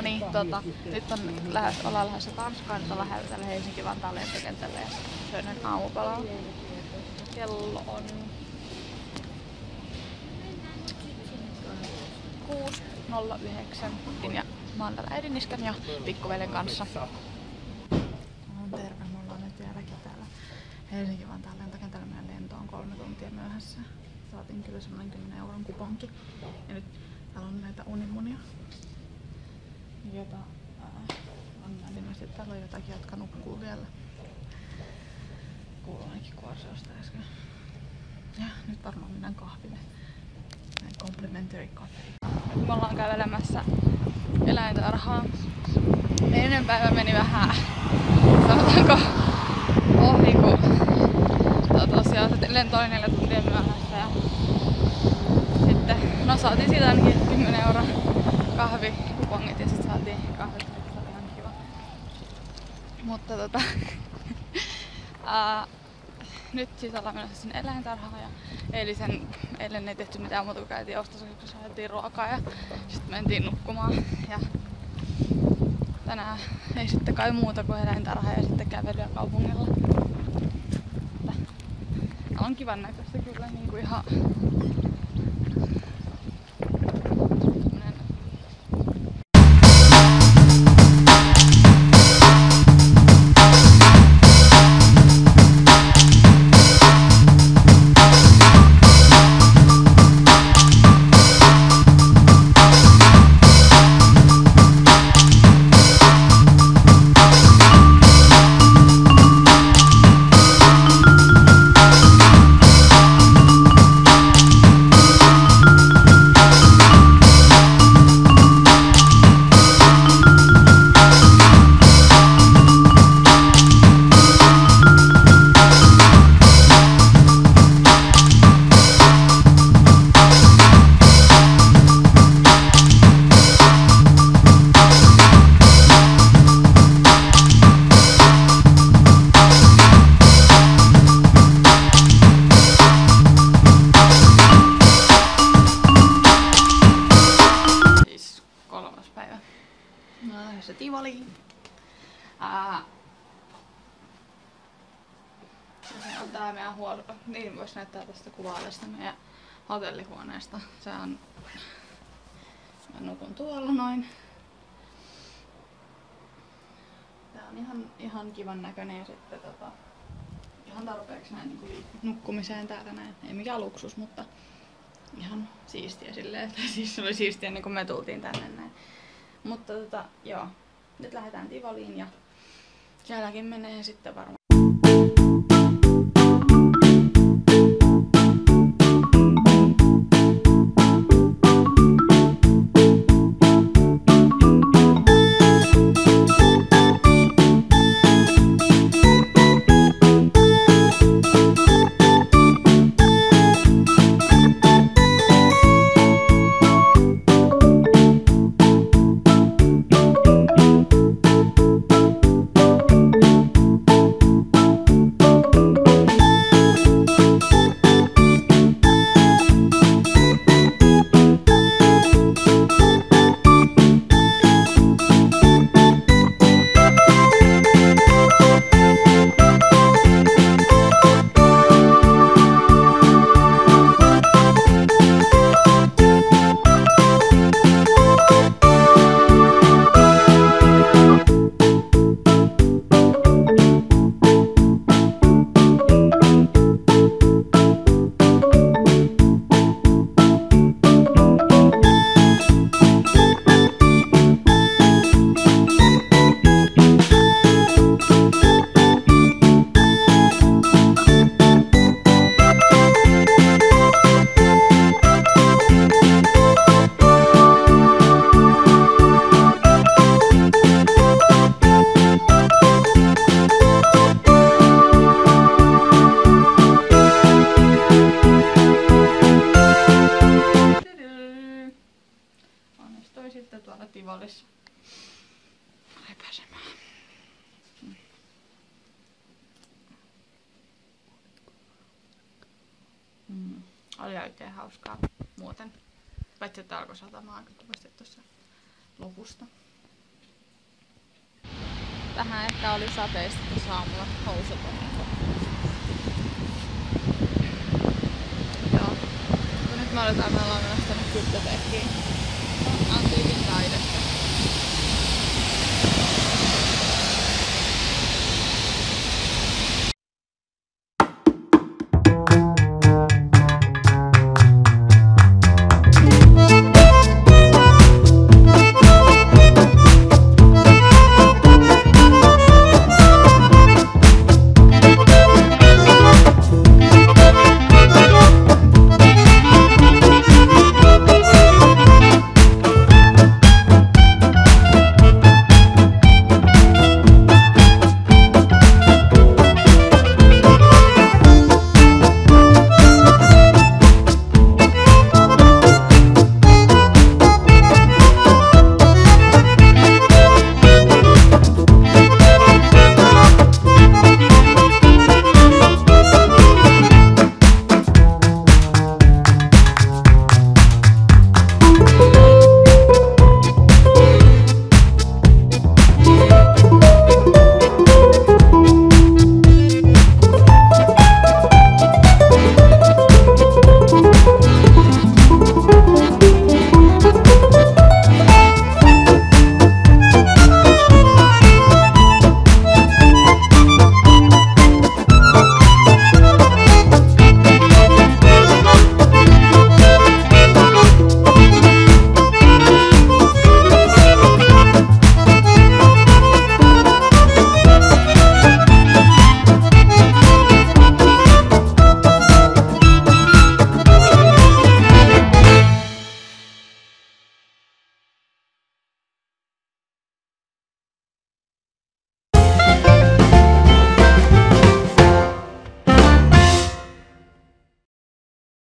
niin, nyt ollaan lähdössä Tanskaan, nyt ollaan täällä Helsinki-Vantaan lentokentällä ja syön nyt aamupalaa. Kello on 6.09 ja mä oon täällä äidiniskän ja pikkuvelen kanssa. Terve, me ollaan nyt vieläkin täällä Helsinki-Vantaan lentokentällä. Meidän lento on 3 tuntia myöhässä. Saatiin kyllä semmonen 10 euron kuponki. Ja nyt täällä on näitä unimunia. Jota on ilmeisesti, että täällä on jotakin, jotka nukkuu vielä. Kuuluu ainakin kuorsausta äsken. Ja nyt varmaan mennään kahville. Complimentary coffee. Nyt me ollaan kävelemässä eläintarhaan. Ennen päivä meni vähän, sanotaanko, ohi, kun tosiaan se lento oli 4 tuntia myöhässä. Ja sitten, no saatiin siitä ainakin 10 euron kahvikupongit ja sitten saatiin kahvit, se oli ihan kiva. Mutta nyt siis ollaan menossa sinne eläintarhaan ja eilen ei tehty mitään muuta kuin käytiin ostoskeskuksessa, saatiin ruokaa ja sitten mentiin nukkumaan. Ja tänään ei sitten kai muuta kuin eläintarha ja sitten kävelyä kaupungilla. On kivan näköistä kyllä, niin kuin ihan Tivoliin. On tää meidän niin vois näyttää tästä kuvaa tästä meidän hotellihuoneesta. Se on, mä nukun tuolla noin. Tää on ihan kivan näköinen ja sitten ihan tarpeeksi näin niin nukkumiseen täällä näin. Ei mikään luksus, mutta ihan siistiä silleen. Tai siis se oli siistiä niin kun me tultiin tänne näin. Mutta joo. Nyt lähdetään Tivoliin ja sielläkin menee sitten varmaan. Sitten tuolla Tivolissa lepäsemään. Oli oikein hauskaa muuten. Paitsi että alkoi satamaan aika kovasti tuossa lopusta. Vähän ehkä oli sateista tuossa aamulla housut on niinku. Joo. Kun nyt me ollaan menossa tänne Kyttötekkiin. Antiikin tai